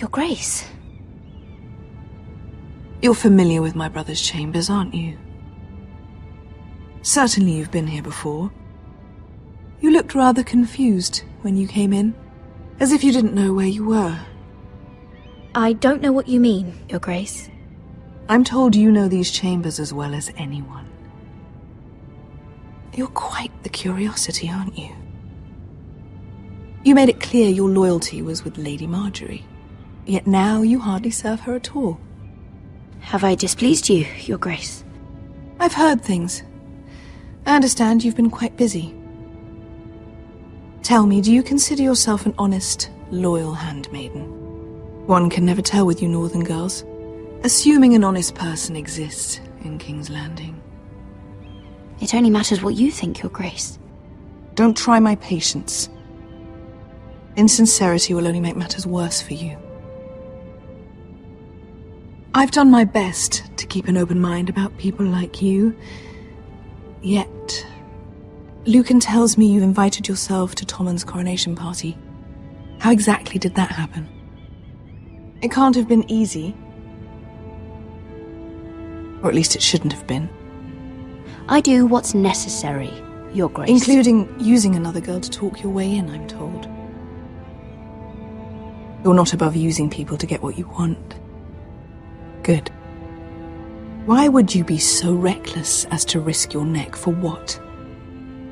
Your Grace. You're familiar with my brother's chambers, aren't you? Certainly you've been here before. You looked rather confused when you came in, as if you didn't know where you were. I don't know what you mean, Your Grace. I'm told you know these chambers as well as anyone. You're quite the curiosity, aren't you? You made it clear your loyalty was with Lady Margaery, yet now you hardly serve her at all. Have I displeased you, Your Grace? I've heard things. I understand you've been quite busy. Tell me, do you consider yourself an honest, loyal handmaiden? One can never tell with you northern girls. Assuming an honest person exists in King's Landing. It only matters what you think, Your Grace. Don't try my patience. Insincerity will only make matters worse for you. I've done my best to keep an open mind about people like you. Yet, Lucan tells me you invited yourself to Tommen's coronation party. How exactly did that happen? It can't have been easy. Or at least it shouldn't have been. I do what's necessary, Your Grace. Including using another girl to talk your way in, I'm told. You're not above using people to get what you want. Good. Why would you be so reckless as to risk your neck for what?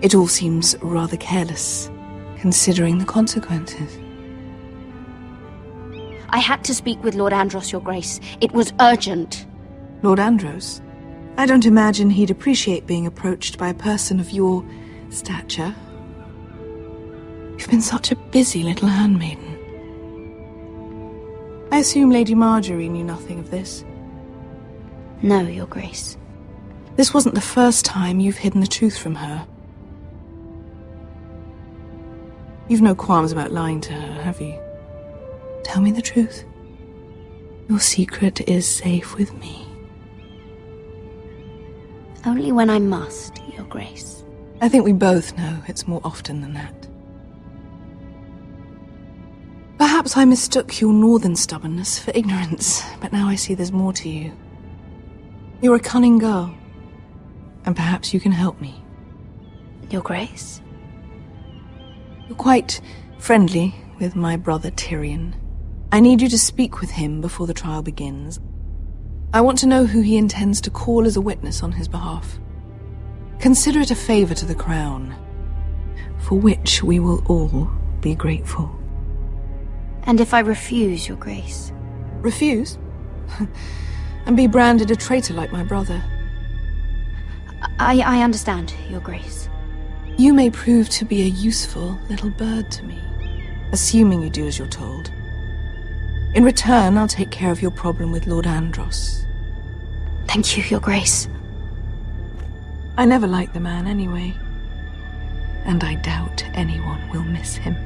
It all seems rather careless, considering the consequences. I had to speak with Lord Andros, Your Grace. It was urgent. Lord Andros? I don't imagine he'd appreciate being approached by a person of your stature. You've been such a busy little handmaiden. I assume Lady Margaery knew nothing of this. No, Your Grace. This wasn't the first time you've hidden the truth from her. You've no qualms about lying to her, have you? Tell me the truth. Your secret is safe with me. Only when I must, Your Grace. I think we both know it's more often than that. Perhaps I mistook your northern stubbornness for ignorance, but now I see there's more to you. You're a cunning girl, and perhaps you can help me. Your Grace? You're quite friendly with my brother Tyrion. I need you to speak with him before the trial begins. I want to know who he intends to call as a witness on his behalf. Consider it a favor to the crown, for which we will all be grateful. And if I refuse, Your Grace? Refuse? And be branded a traitor like my brother? I understand, Your Grace. You may prove to be a useful little bird to me, assuming you do as you're told. In return, I'll take care of your problem with Lord Andros. Thank you, Your Grace. I never liked the man anyway, and I doubt anyone will miss him.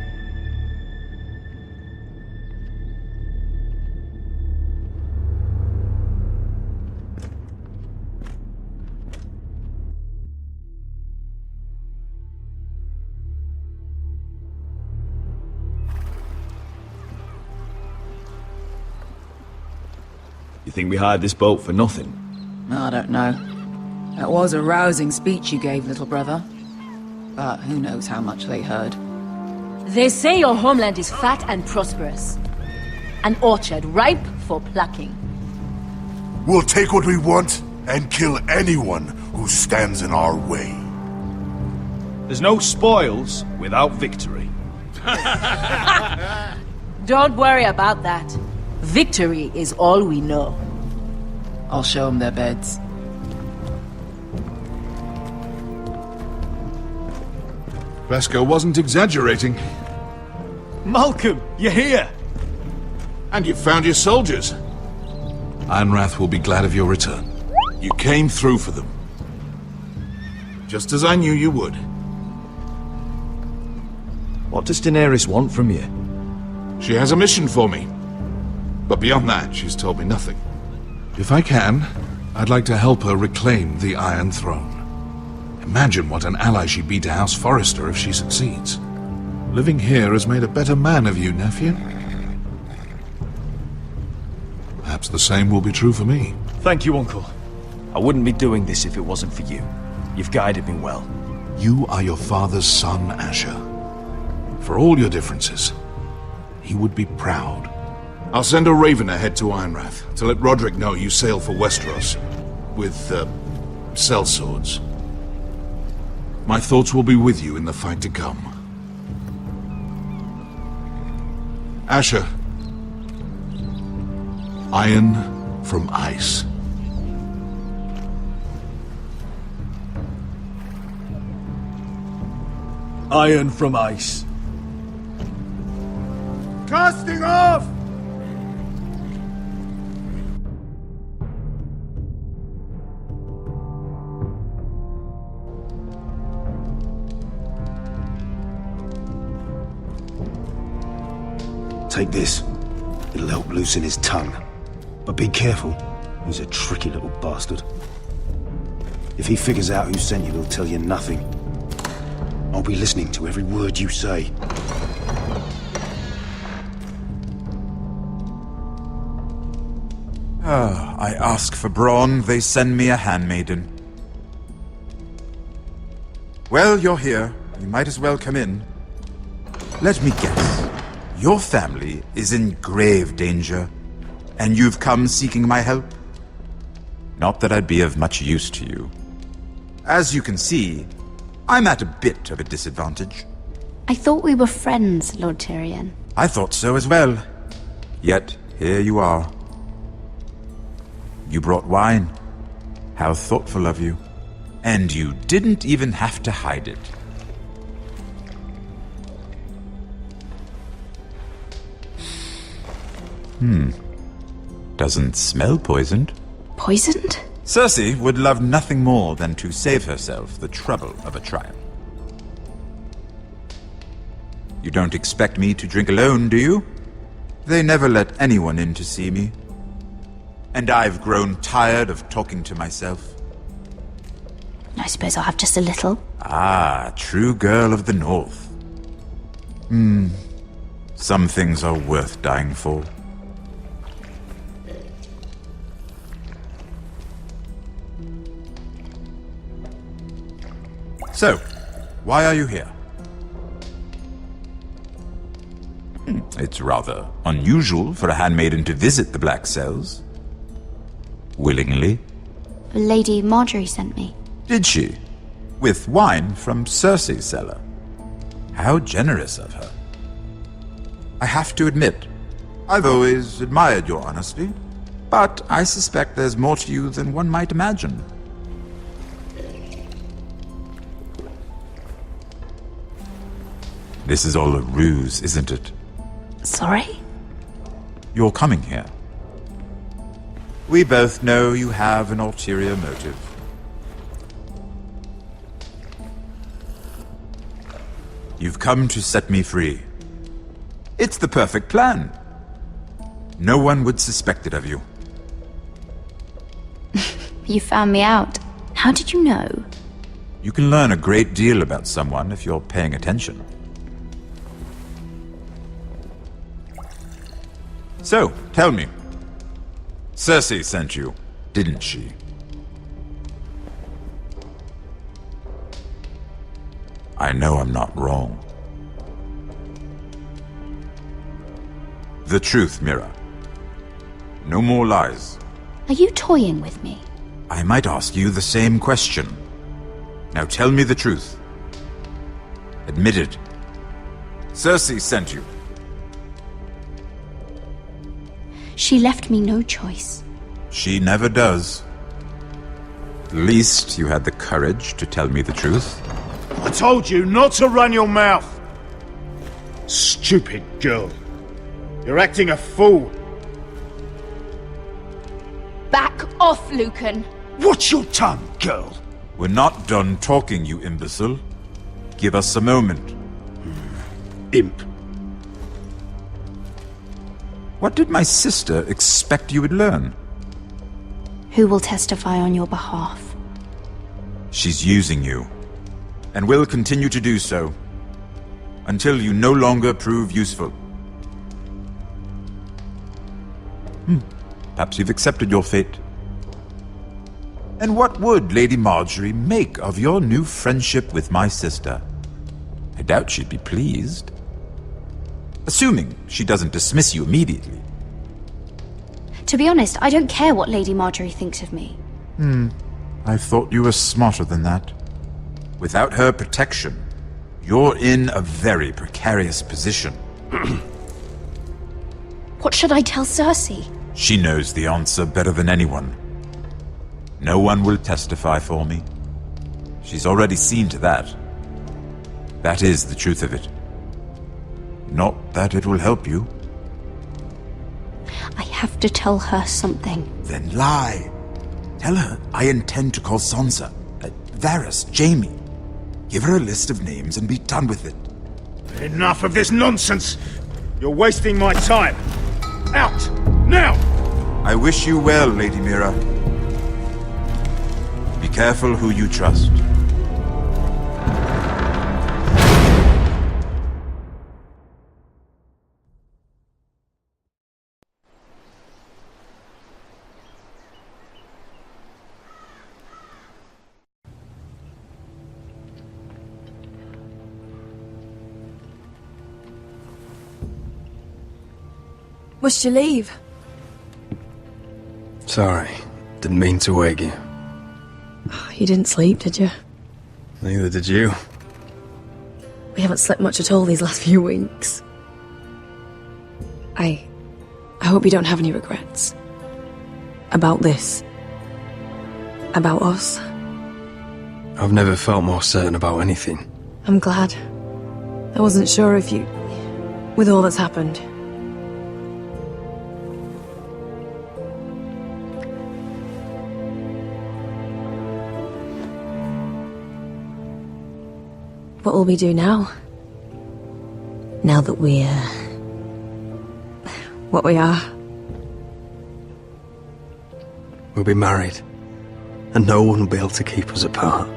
You think we hired this boat for nothing? I don't know. That was a rousing speech you gave, little brother. But who knows how much they heard. They say your homeland is fat and prosperous. An orchard ripe for plucking. We'll take what we want and kill anyone who stands in our way. There's no spoils without victory. Don't worry about that. Victory is all we know. I'll show them their beds. Beskha wasn't exaggerating. Malcolm, you're here! And you found your soldiers. Ironrath will be glad of your return. You came through for them. Just as I knew you would. What does Daenerys want from you? She has a mission for me. But beyond that, she's told me nothing. If I can, I'd like to help her reclaim the Iron Throne. Imagine what an ally she'd be to House Forrester if she succeeds. Living here has made a better man of you, nephew. perhaps the same will be true for me. Thank you, Uncle. I wouldn't be doing this if it wasn't for you. You've guided me well. You are your father's son, Asher. For all your differences, he would be proud. I'll send a raven ahead to Ironrath to let Rodrik know you sail for Westeros with, sellswords. My thoughts will be with you in the fight to come. Asher. Iron from ice. Iron from ice. Casting off! Take this. It'll help loosen his tongue. But be careful. He's a tricky little bastard. If he figures out who sent you, he'll tell you nothing. I'll be listening to every word you say. I ask for brawn, they send me a handmaiden. Well, you're here. You might as well come in. Let me guess. Your family is in grave danger, and you've come seeking my help? Not that I'd be of much use to you. As you can see, I'm at a bit of a disadvantage. I thought we were friends, Lord Tyrion. I thought so as well. Yet, here you are. You brought wine. How thoughtful of you. And you didn't even have to hide it. Doesn't smell poisoned. Poisoned? Cersei would love nothing more than to save herself the trouble of a trial. You don't expect me to drink alone, do you? They never let anyone in to see me. And I've grown tired of talking to myself. I suppose I'll have just a little. Ah, true girl of the North. Some things are worth dying for. So, why are you here? It's rather unusual for a handmaiden to visit the Black Cells. Willingly. Lady Marjorie sent me. Did she? With wine from Cersei's cellar. How generous of her. I have to admit, I've always admired your honesty, but I suspect there's more to you than one might imagine. This is all a ruse, isn't it? Sorry? You're coming here. We both know you have an ulterior motive. You've come to set me free. It's the perfect plan. No one would suspect it of you. You found me out. How did you know? You can learn a great deal about someone if you're paying attention. So, tell me. Cersei sent you, didn't she? I know I'm not wrong. The truth, Mira. No more lies. Are you toying with me? I might ask you the same question. Now tell me the truth. Admit it. Cersei sent you. She left me no choice. She never does. At least you had the courage to tell me the truth. I told you not to run your mouth! Stupid girl. You're acting a fool. Back off, Lucan. Watch your tongue, girl. We're not done talking, you imbecile. Give us a moment. Imp. What did my sister expect you would learn? Who will testify on your behalf? She's using you, and will continue to do so, until you no longer prove useful. Perhaps you've accepted your fate. And what would Lady Marjorie make of your new friendship with my sister? I doubt she'd be pleased. Assuming she doesn't dismiss you immediately. To be honest, I don't care what Lady Marjorie thinks of me. I thought you were smarter than that. Without her protection, you're in a very precarious position. What should I tell Cersei? She knows the answer better than anyone. No one will testify for me. She's already seen to that. That is the truth of it. Not that it will help you. I have to tell her something. Then lie. Tell her I intend to call Sansa, Varys, Jaime. Give her a list of names and be done with it. Enough of this nonsense! You're wasting my time! Out! Now! I wish you well, Lady Mira. Be careful who you trust. Must you leave? Sorry, didn't mean to wake you. You didn't sleep, did you? Neither did you. We haven't slept much at all these last few weeks. I hope you don't have any regrets. About this. About us. I've never felt more certain about anything. I'm glad. I wasn't sure if you... with all that's happened. What will we do now? Now that we're... what we are? We'll be married. And no one will be able to keep us apart.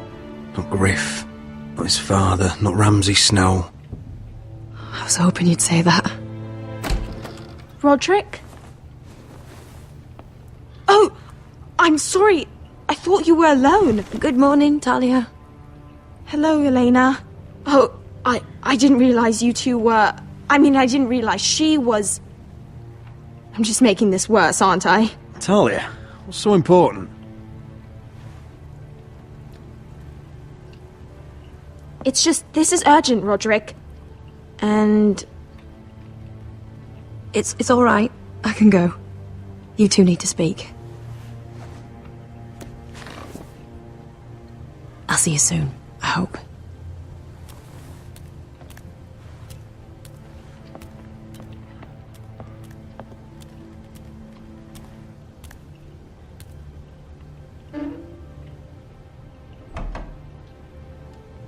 Not Gryff, not his father, not Ramsay Snow. I was hoping you'd say that. Rodrik? Oh! I'm sorry. I thought you were alone. Good morning, Talia. Hello, Elena. Oh, I didn't realize you two were... I didn't realize she was... I'm just making this worse, aren't I? Talia, what's so important? It's just, this is urgent, Rodrik. And... It's all right. I can go. You two need to speak. I'll see you soon, I hope.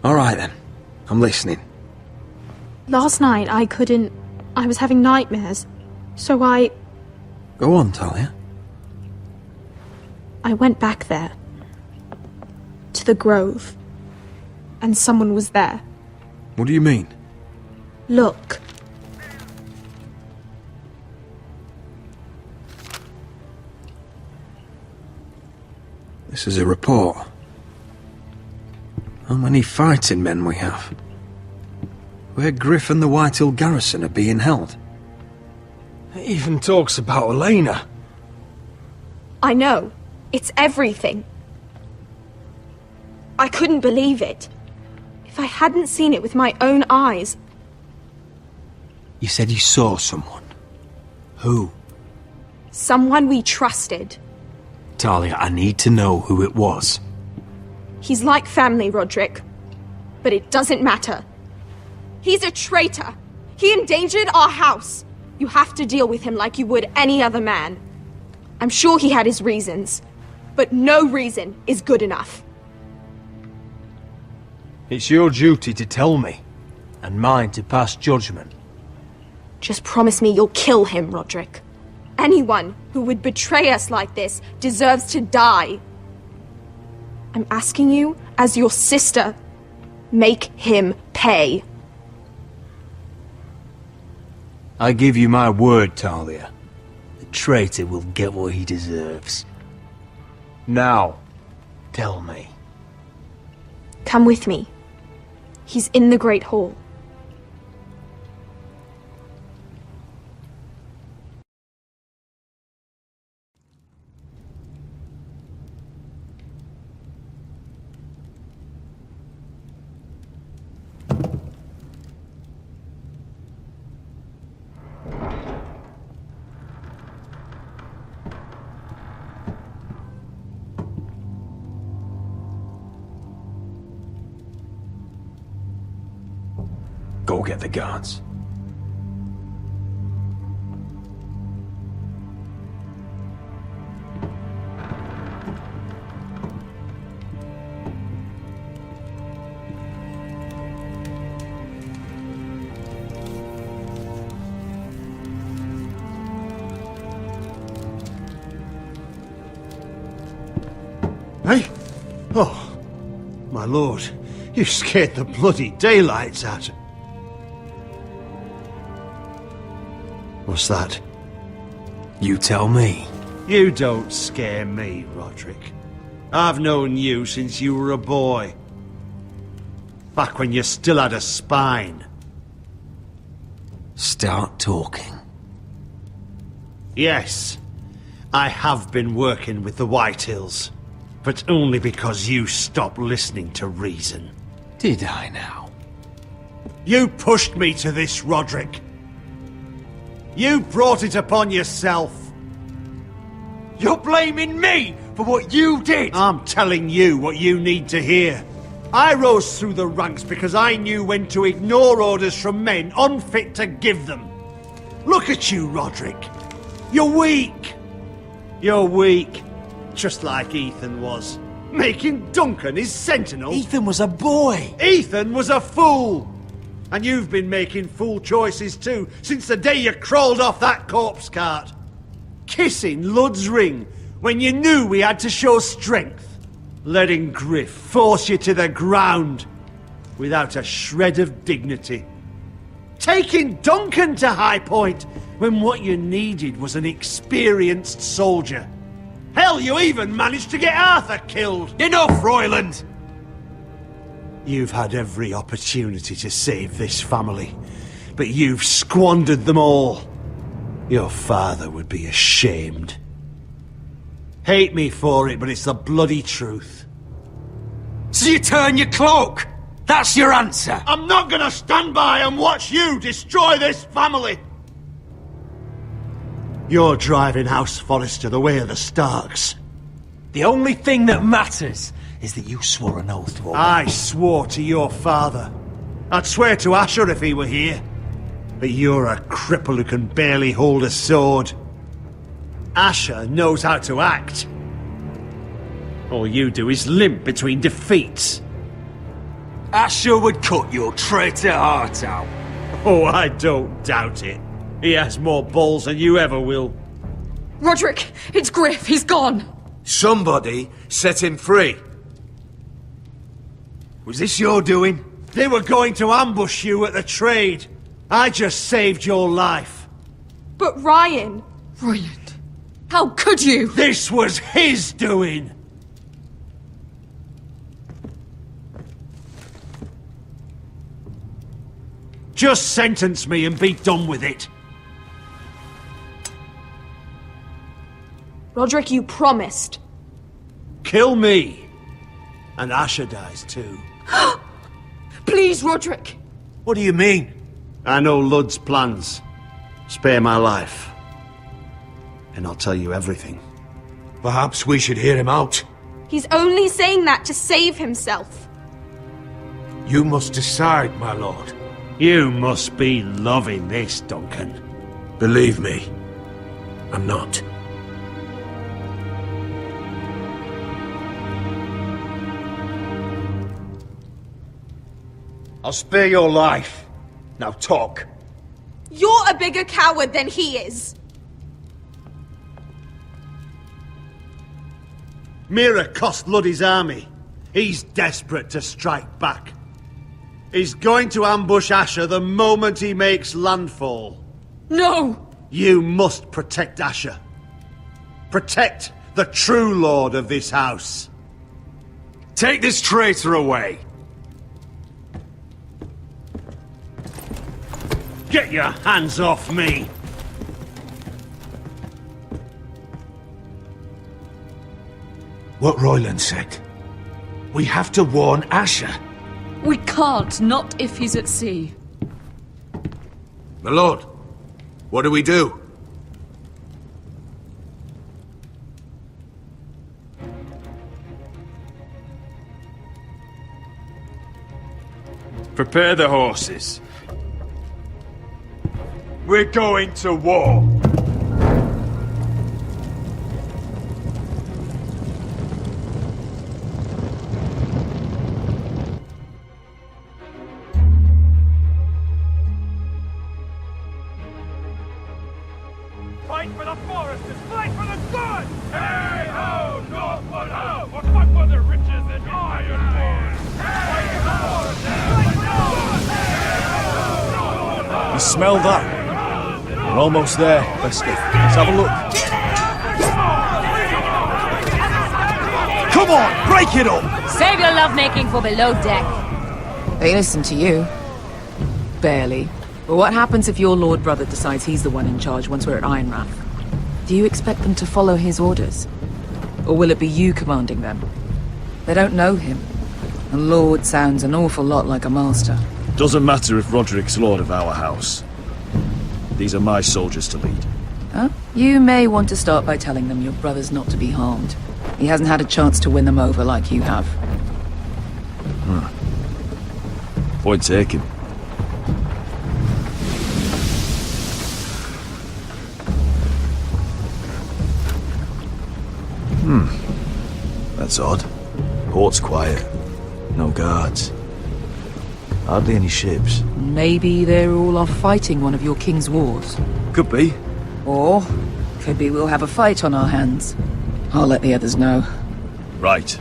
All right then. I'm listening. Last night I couldn't... I was having nightmares. So I Go on, Talia. went back there. To the grove. And someone was there. What do you mean? Look. This is a report. How many fighting men we have? Where Gryff and the Whitehills garrison are being held. It even talks about Elena. I know. It's everything. I couldn't believe it. If I hadn't seen it with my own eyes... You said you saw someone. Who? Someone we trusted. Talia, I need to know who it was. He's like family, Rodrik. But it doesn't matter. He's a traitor. He endangered our house. You have to deal with him like you would any other man. I'm sure he had his reasons. But no reason is good enough. It's your duty to tell me, and mine to pass judgment. Just promise me you'll kill him, Rodrik. Anyone who would betray us like this deserves to die. I'm asking you, as your sister, make him pay. I give you my word, Talia. The traitor will get what he deserves. Now, tell me. Come with me. He's in the Great Hall. Go get the guards. Hey? Oh, my lord, you scared the bloody daylights out of... What's that? You tell me. You don't scare me, Rodrik. I've known you since you were a boy. Back when you still had a spine. Start talking. Yes, I have been working with the Whitehills, but only because you stopped listening to reason. Did I now? You pushed me to this, Rodrik. You brought it upon yourself. You're blaming me for what you did! I'm telling you what you need to hear. I rose through the ranks because I knew when to ignore orders from men unfit to give them. Look at you, Rodrik. You're weak. You're weak. Just like Ethan was. Making Duncan his sentinel. Ethan was a boy. Ethan was a fool. And you've been making fool choices too, since the day you crawled off that corpse cart. Kissing Lud's ring when you knew we had to show strength. Letting Gryff force you to the ground without a shred of dignity. Taking Duncan to High Point when what you needed was an experienced soldier. Hell, you even managed to get Arthur killed. Enough, Royland! You've had every opportunity to save this family, but you've squandered them all. Your father would be ashamed. Hate me for it, but it's the bloody truth. So you turn your cloak? That's your answer? I'm not gonna stand by and watch you destroy this family! You're driving House Forrester the way of the Starks. The only thing that matters is that you swore an oath to obey. I swore to your father. I'd swear to Asher if he were here. But you're a cripple who can barely hold a sword. Asher knows how to act. All you do is limp between defeats. Asher would cut your traitor heart out. Oh, I don't doubt it. He has more balls than you ever will. Rodrik, it's Gryff. He's gone. Somebody set him free. Was this your doing? They were going to ambush you at the trade. I just saved your life. But Ryan... Royland, how could you? This was his doing. Just sentence me and be done with it. Rodrik, you promised. Kill me. And Asher dies too. Please, Rodrik. What do you mean? I know Lud's plans. Spare my life. And I'll tell you everything. Perhaps we should hear him out. He's only saying that to save himself. You must decide, my lord. You must be loving this, Duncan. Believe me, I'm not. I'll spare your life. Now talk. You're a bigger coward than he is. Mira cost Lud his army. He's desperate to strike back. He's going to ambush Asher the moment he makes landfall. No! You must protect Asher. Protect the true lord of this house. Take this traitor away! Get your hands off me! What Royland said. We have to warn Asher. We can't, not if he's at sea. My lord, what do we do? Prepare the horses. We're going to war. Fight for the Forresters! Fight for the good! Hey ho, Northwood ho! Or fight for the riches and ironwood! Hey ho! You smell that? We're almost there, Beskha. Let's have a look. Come on, break it up! Save your lovemaking for below deck. They listen to you. Barely. But what happens if your lord brother decides he's the one in charge once we're at Ironrath? Do you expect them to follow his orders? Or will it be you commanding them? They don't know him. A lord sounds an awful lot like a master. Doesn't matter if Rodrik's lord of our house. These are my soldiers to lead. Huh? You may want to start by telling them your brother's not to be harmed. He hasn't had a chance to win them over like you have. Point taken. That's odd. Port's quiet. No guards. Hardly any ships. Maybe they're all off fighting one of your king's wars. Could be. Or, could be we'll have a fight on our hands. I'll let the others know. Right.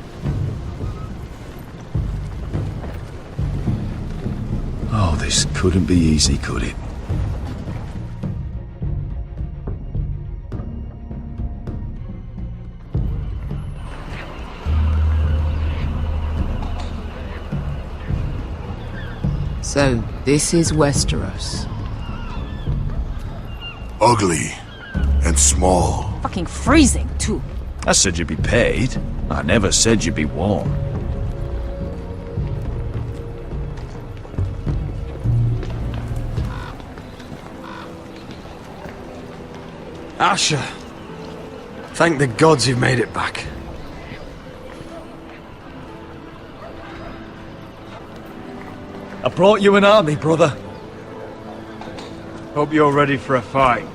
Oh, this couldn't be easy, could it? So, this is Westeros. Ugly and small. Fucking freezing, too. I said you'd be paid. I never said you'd be warm. Asher. Thank the gods you've made it back. I brought you an army, brother. Hope you're ready for a fight.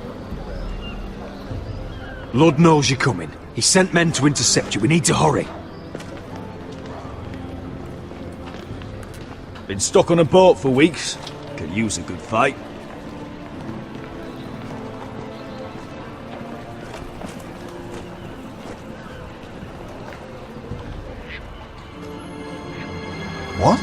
Lord knows you're coming. He sent men to intercept you. We need to hurry. Been stuck on a boat for weeks. Could use a good fight. What?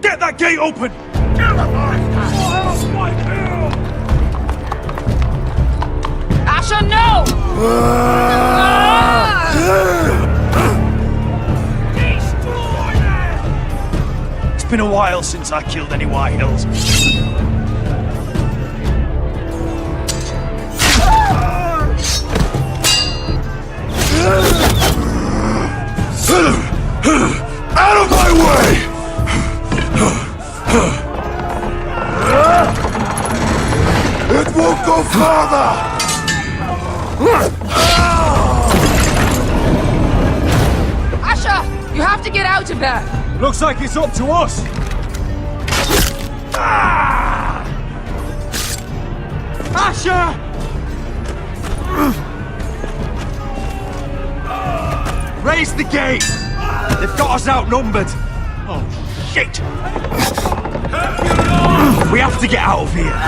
Get that gate open! Asher, no! It's been a while since I killed any Whitehills. Out of my way! It won't go farther! Asher! You have to get out of there! Looks like it's up to us! Asher! Raise the gate! They've got us outnumbered! Oh, shit! We have to get out of here!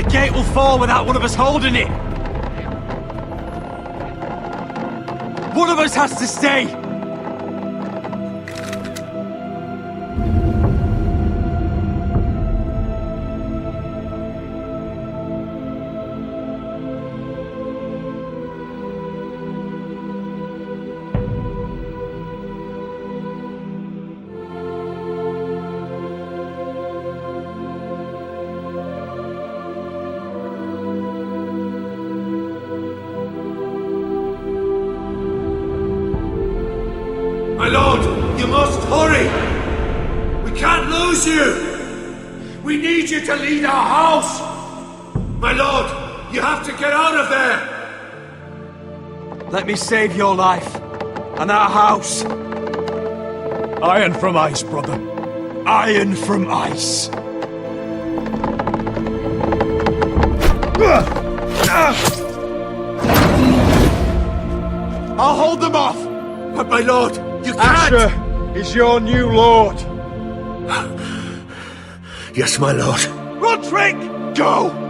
gate will fall without one of us holding it. One of us has to stay. My lord, you must hurry! We can't lose you! We need you to lead our house! My lord, you have to get out of there! Let me save your life, and our house. Iron from ice, brother. Iron from ice. I'll hold them off! But my lord, you can't! Asher is your new lord. Yes, my lord. Rodrik, go!